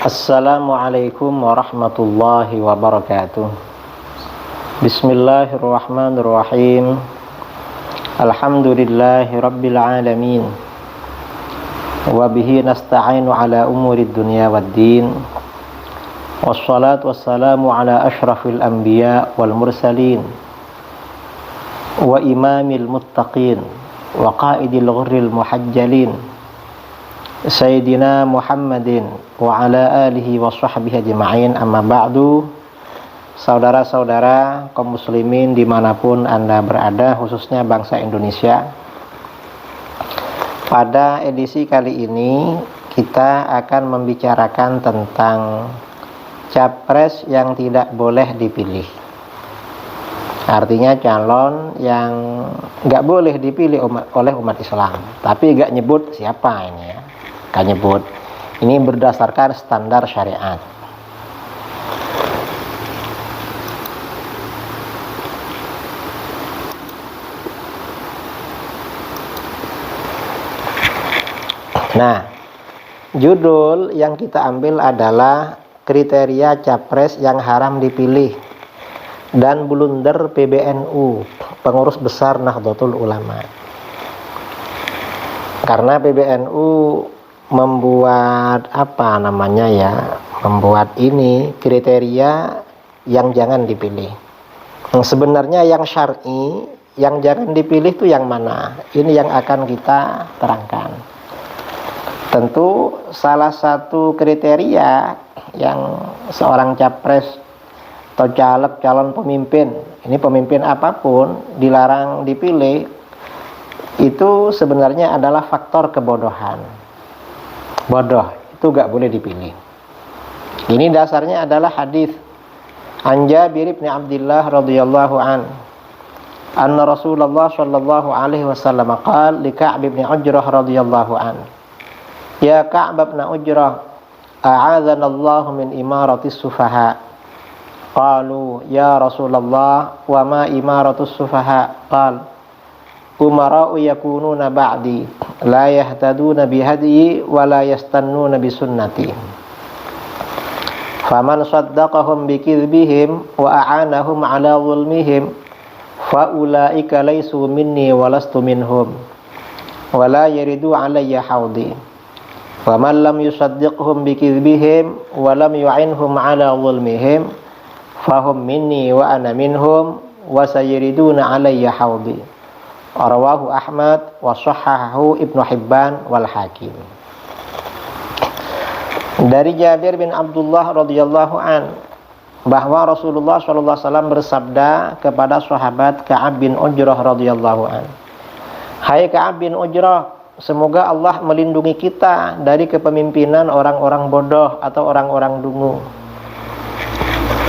Assalamualaikum warahmatullahi wabarakatuh. Bismillahirrahmanirrahim. Alhamdulillahi rabbil alamin. Wa bihi nasta'inu ala umuri dunya waddin. Wassalatu wassalamu ala ashrafil anbiya wal mursalin wa imamil muttaqin wa qaidil ghurril muhajjalin Sayyidina Muhammadin wa ala alihi wa sahbihi ajma'in, amma ba'du. Saudara-saudara kaum muslimin dimanapun Anda berada, khususnya bangsa Indonesia, pada edisi kali ini kita akan membicarakan tentang capres yang tidak boleh dipilih. Artinya calon yang nggak boleh dipilih oleh umat Islam, tapi nggak nyebut siapa ini ya. Kan nyebut ini berdasarkan standar syariat. Nah, judul yang kita ambil adalah kriteria capres yang haram dipilih dan blunder PBNU, pengurus besar Nahdlatul Ulama. Karena PBNU membuat membuat ini kriteria yang jangan dipilih. Sebenarnya yang syar'i yang jangan dipilih itu yang mana? Ini yang akan kita terangkan. Tentu salah satu kriteria yang seorang capres atau caleg calon pemimpin, ini pemimpin apapun dilarang dipilih, itu sebenarnya adalah faktor kebodohan. Bodoh itu gak boleh dipilih. Ini dasarnya adalah hadis an Jabir bin Abdullah radhiyallahu an anna Rasulullah sallallahu alaihi wasallam qala li Ka'b bin Ujrah radhiyallahu an, ya Ka'b bin Ujrah, a'adzana Allah min imaratis sufaha. Qalu ya Rasulullah wa ma imaratus sufaha? Qala umara'u yakununa ba'di la yahtaduna bihadyi wa la yastannuna bisunnati faman saddaqahum bikidbihim wa a'anahum ala zulmihim fa ulaika laysu minni wa lastu minhum wa la yaridu alayya hawdi wa man lam yusaddiqhum bikidbihim wa lam yu'inhum ala zulmihim fahum minni wa ana minhum wa sayariduna alayya hawdi. Rawahu Ahmad wa sahhahahu Ibnu Hibban wal Hakim. Dari Jabir bin Abdullah radhiyallahu an bahwa Rasulullah sallallahu alaihi wasallam bersabda kepada sahabat Ka'ab bin Ujrah radhiyallahu an, hai Ka'ab bin Ujrah, semoga Allah melindungi kita dari kepemimpinan orang-orang bodoh atau orang-orang dungu.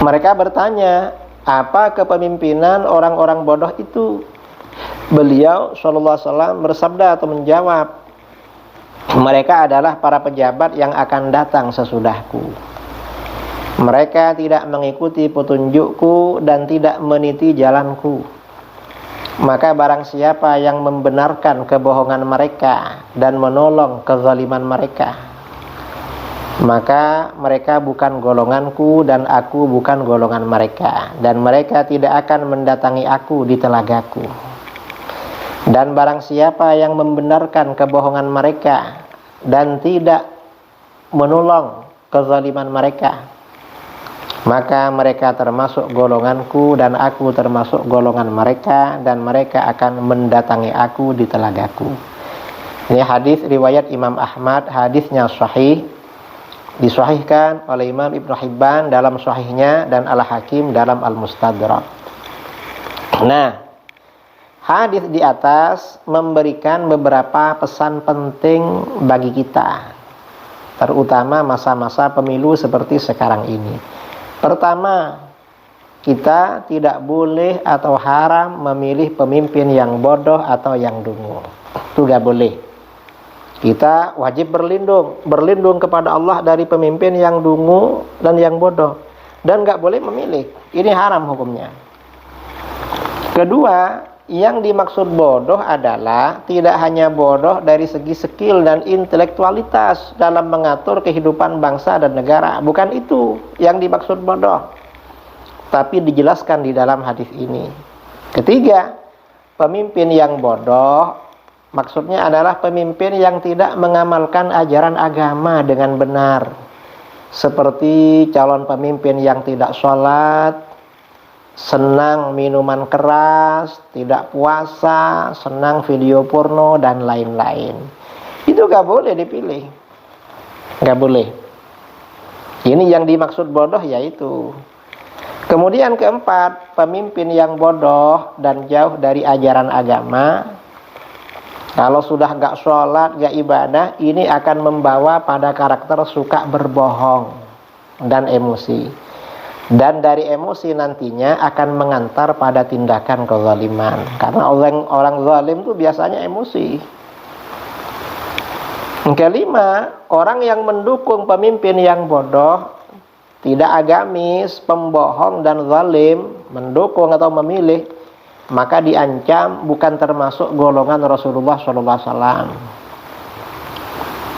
Mereka bertanya, apa kepemimpinan orang-orang bodoh itu? Beliau sallallahu alaihi wasallam bersabda atau menjawab, mereka adalah para pejabat yang akan datang sesudahku. Mereka tidak mengikuti petunjukku dan tidak meniti jalanku. Maka barang siapa yang membenarkan kebohongan mereka dan menolong kezaliman mereka, maka mereka bukan golonganku dan aku bukan golongan mereka, dan mereka tidak akan mendatangi aku di telagaku. Dan barang siapa yang membenarkan kebohongan mereka dan tidak menolong kezaliman mereka, maka mereka termasuk golonganku dan aku termasuk golongan mereka, dan mereka akan mendatangi aku di telagaku. Ini hadis riwayat Imam Ahmad, hadisnya sahih, disahihkan oleh Imam Ibnu Hibban dalam sahihnya dan Al-Hakim dalam Al-Mustadrak. Nah, hadis di atas memberikan beberapa pesan penting bagi kita, terutama masa-masa pemilu seperti sekarang ini. Pertama, kita tidak boleh atau haram memilih pemimpin yang bodoh atau yang dungu. Itu gak boleh. Kita wajib berlindung kepada Allah dari pemimpin yang dungu dan yang bodoh, dan gak boleh memilih. Ini haram hukumnya. Kedua, yang dimaksud bodoh adalah tidak hanya bodoh dari segi skill dan intelektualitas dalam mengatur kehidupan bangsa dan negara. Bukan itu yang dimaksud bodoh, tapi dijelaskan di dalam hadis ini. Ketiga, pemimpin yang bodoh maksudnya adalah pemimpin yang tidak mengamalkan ajaran agama dengan benar, seperti calon pemimpin yang tidak sholat, senang minuman keras, tidak puasa, senang video porno, dan lain-lain. Itu gak boleh dipilih, gak boleh. Ini yang dimaksud bodoh yaitu. Kemudian keempat, pemimpin yang bodoh dan jauh dari ajaran agama, kalau sudah gak sholat, gak ibadah, ini akan membawa pada karakter suka berbohong dan emosi. Dan dari emosi nantinya akan mengantar pada tindakan kezaliman. Karena orang zalim itu biasanya emosi. Kelima, orang yang mendukung pemimpin yang bodoh, tidak agamis, pembohong dan zalim, mendukung atau memilih, maka diancam bukan termasuk golongan Rasulullah SAW.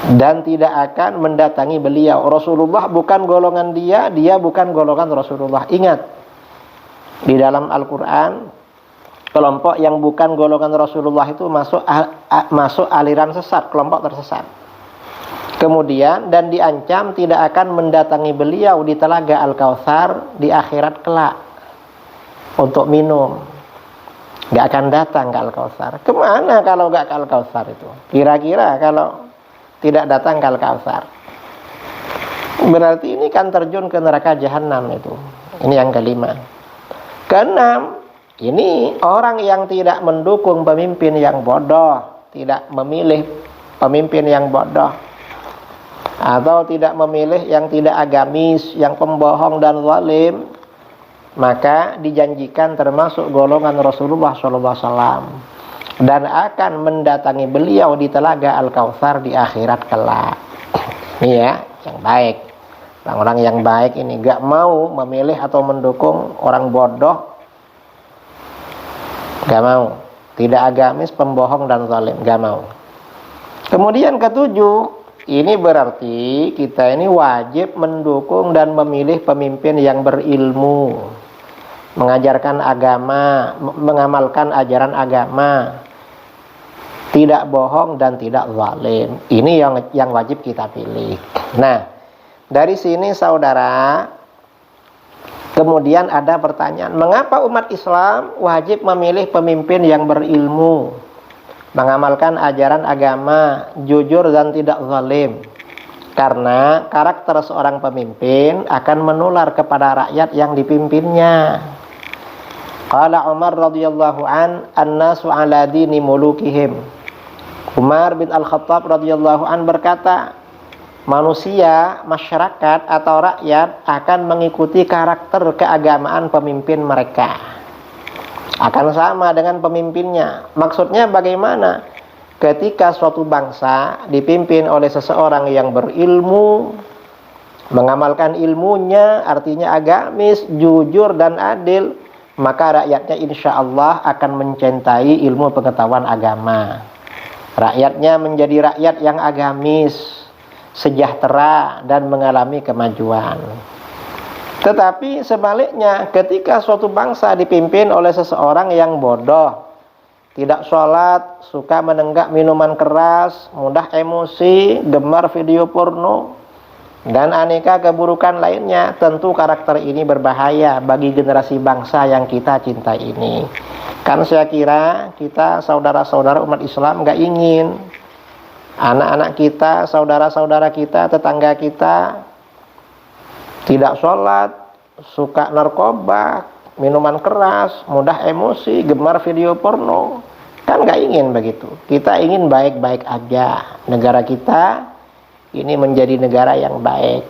Dan tidak akan mendatangi beliau. Rasulullah bukan golongan dia, dia bukan golongan Rasulullah. Ingat, di dalam Al-Quran, kelompok yang bukan golongan Rasulullah itu masuk aliran sesat, kelompok tersesat. Kemudian, dan diancam tidak akan mendatangi beliau di telaga Al-Kautsar di akhirat kelak untuk minum. Gak akan datang ke Al-Kautsar. Kemana kalau gak ke Al-Kautsar itu? Kira-kira kalau tidak datang ke Al-Kautsar, berarti ini kan terjun ke neraka jahanam itu. Ini yang kelima. Keenam, ini orang yang tidak mendukung pemimpin yang bodoh, tidak memilih pemimpin yang bodoh, atau tidak memilih yang tidak agamis, yang pembohong dan zalim, maka dijanjikan termasuk golongan Rasulullah SAW dan akan mendatangi beliau di telaga Al-Kautsar di akhirat kelak. Ini ya, yang baik. Orang-orang yang baik ini gak mau memilih atau mendukung orang bodoh, gak mau. Tidak agamis, pembohong dan zalim, gak mau. Kemudian ketujuh, ini berarti kita ini wajib mendukung dan memilih pemimpin yang berilmu, mengajarkan agama, mengamalkan ajaran agama, tidak bohong dan tidak zalim. Ini yang wajib kita pilih. Nah, dari sini saudara, kemudian ada pertanyaan, mengapa umat Islam wajib memilih pemimpin yang berilmu, mengamalkan ajaran agama, jujur dan tidak zalim? Karena karakter seorang pemimpin akan menular kepada rakyat yang dipimpinnya. Qala Umar radhiyallahu an-nasu ala dini mulukihim. Umar bin Al-Khattab radhiyallahu an berkata, manusia, masyarakat atau rakyat akan mengikuti karakter keagamaan pemimpin mereka. Akan sama dengan pemimpinnya. Maksudnya bagaimana? Ketika suatu bangsa dipimpin oleh seseorang yang berilmu, mengamalkan ilmunya, artinya agamis, jujur dan adil, maka rakyatnya insya Allah akan mencintai ilmu pengetahuan agama. Rakyatnya menjadi rakyat yang agamis, sejahtera dan mengalami kemajuan. Tetapi sebaliknya, ketika suatu bangsa dipimpin oleh seseorang yang bodoh, tidak sholat, suka menenggak minuman keras, mudah emosi, gemar video porno, dan aneka keburukan lainnya, tentu karakter ini berbahaya bagi generasi bangsa yang kita cintai ini. Kan saya kira kita saudara-saudara umat Islam gak ingin anak-anak kita, saudara-saudara kita, tetangga kita tidak sholat, suka narkoba, minuman keras, mudah emosi, gemar video porno. Kan gak ingin begitu. Kita ingin baik-baik aja. Negara kita ini menjadi negara yang baik.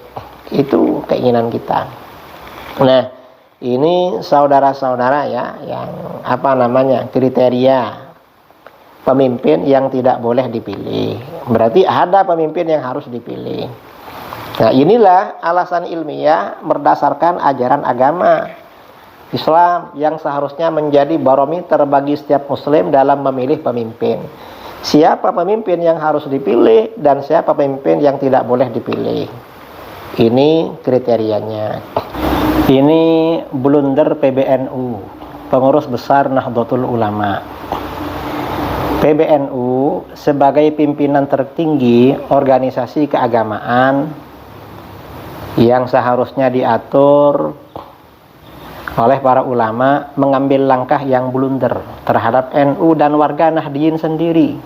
Itu keinginan kita. Nah, ini saudara-saudara ya, yang kriteria pemimpin yang tidak boleh dipilih. Berarti ada pemimpin yang harus dipilih. Nah, inilah alasan ilmiah berdasarkan ajaran agama. Islam yang seharusnya menjadi barometer bagi setiap muslim dalam memilih pemimpin. Siapa pemimpin yang harus dipilih dan siapa pemimpin yang tidak boleh dipilih. Ini kriterianya. Ini blunder PBNU, Pengurus Besar Nahdlatul Ulama. PBNU sebagai pimpinan tertinggi organisasi keagamaan yang seharusnya diatur oleh para ulama, mengambil langkah yang blunder terhadap NU dan warga Nahdliyin sendiri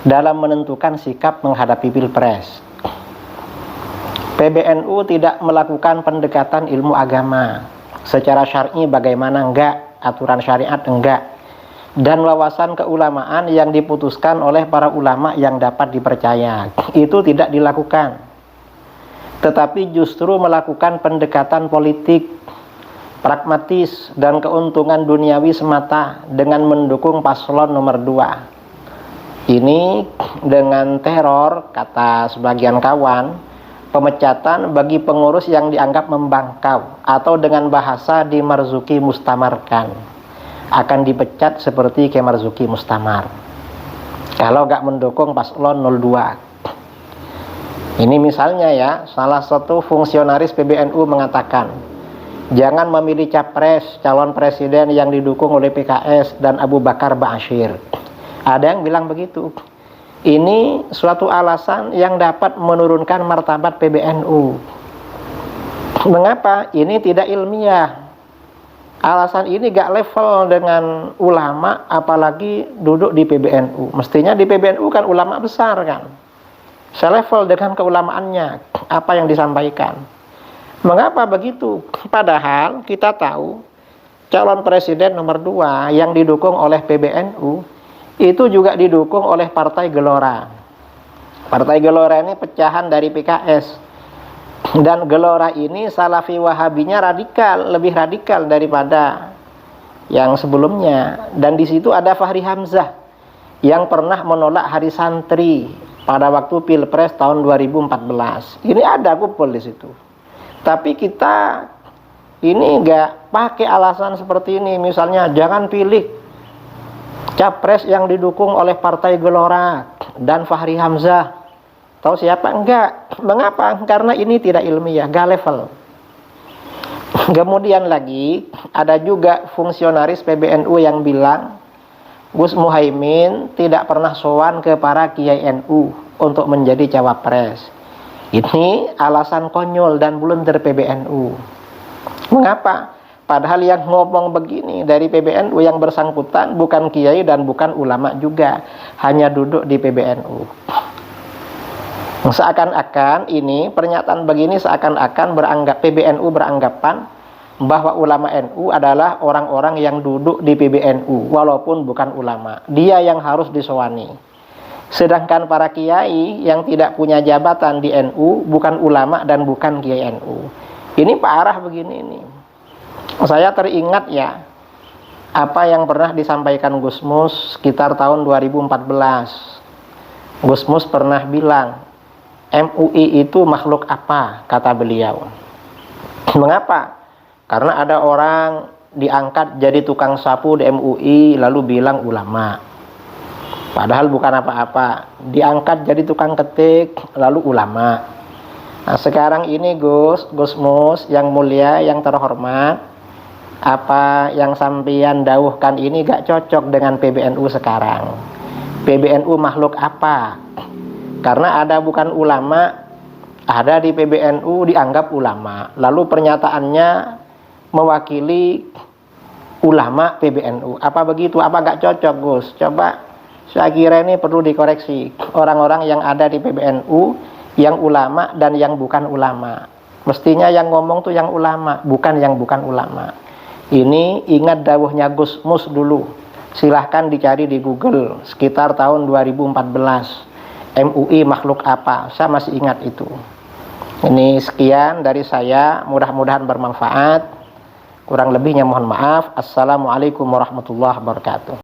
dalam menentukan sikap menghadapi Pilpres. PBNU tidak melakukan pendekatan ilmu agama secara syar'i, bagaimana enggak, aturan syariat enggak, dan wawasan keulamaan yang diputuskan oleh para ulama yang dapat dipercaya itu tidak dilakukan, tetapi justru melakukan pendekatan politik pragmatis dan keuntungan duniawi semata dengan mendukung paslon nomor 2. Ini dengan teror, kata sebagian kawan, pemecatan bagi pengurus yang dianggap membangkang, atau dengan bahasa di Marzuki mustamarkan, akan dipecat seperti Ki Marzuki Mustamar kalau gak mendukung paslon 02. Ini misalnya ya, salah satu fungsionaris PBNU mengatakan, jangan memilih capres calon presiden yang didukung oleh PKS dan Abu Bakar Ba'asyir. Ada yang bilang begitu. Ini suatu alasan yang dapat menurunkan martabat PBNU. Mengapa? Ini tidak ilmiah. Alasan ini gak level dengan ulama, apalagi duduk di PBNU. Mestinya di PBNU kan ulama besar kan, selevel dengan keulamaannya apa yang disampaikan. Mengapa begitu? Padahal kita tahu calon presiden nomor 2 yang didukung oleh PBNU itu juga didukung oleh Partai Gelora. Partai Gelora ini pecahan dari PKS. Dan Gelora ini Salafi Wahabinya radikal, lebih radikal daripada yang sebelumnya. Dan di situ ada Fahri Hamzah yang pernah menolak hari santri pada waktu Pilpres tahun 2014. Ini ada kumpul di situ. Tapi kita ini enggak pakai alasan seperti ini. Misalnya jangan pilih capres yang didukung oleh Partai Gelora dan Fahri Hamzah. Tahu siapa? Enggak. Mengapa? Karena ini tidak ilmiah, gak level. Kemudian lagi ada juga fungsionaris PBNU yang bilang Gus Muhaimin tidak pernah sowan ke para kiai NU untuk menjadi cawapres. Ini alasan konyol dan blunder PBNU. Mengapa? Padahal yang ngomong begini dari PBNU yang bersangkutan bukan kiai dan bukan ulama juga, hanya duduk di PBNU. Seakan-akan ini pernyataan begini seakan-akan PBNU beranggapan bahwa ulama NU adalah orang-orang yang duduk di PBNU walaupun bukan ulama. Dia yang harus disowani. Sedangkan para kiai yang tidak punya jabatan di NU bukan ulama dan bukan kiai NU. Ini parah begini ini. Saya teringat ya apa yang pernah disampaikan Gus Mus sekitar tahun 2014. Gus Mus pernah bilang, MUI itu makhluk apa, kata beliau. Mengapa? Karena ada orang diangkat jadi tukang sapu di MUI lalu bilang ulama, padahal bukan apa-apa. Diangkat jadi tukang ketik lalu ulama. Nah sekarang ini Gus Mus yang mulia, yang terhormat, apa yang sampeyan dawuhkan ini gak cocok dengan PBNU sekarang. PBNU makhluk apa? Karena ada bukan ulama, ada di PBNU dianggap ulama. Lalu pernyataannya mewakili ulama PBNU. Apa begitu? Apa gak cocok Gus? Coba, saya kira ini perlu dikoreksi. Orang-orang yang ada di PBNU, yang ulama dan yang bukan ulama. Mestinya yang ngomong tuh yang ulama, bukan yang bukan ulama. Ini ingat dawuhnya Gus Mus dulu. Silahkan dicari di Google sekitar tahun 2014. MUI makhluk apa? Saya masih ingat itu. Ini sekian dari saya, mudah-mudahan bermanfaat. Kurang lebihnya mohon maaf. Assalamualaikum warahmatullahi wabarakatuh.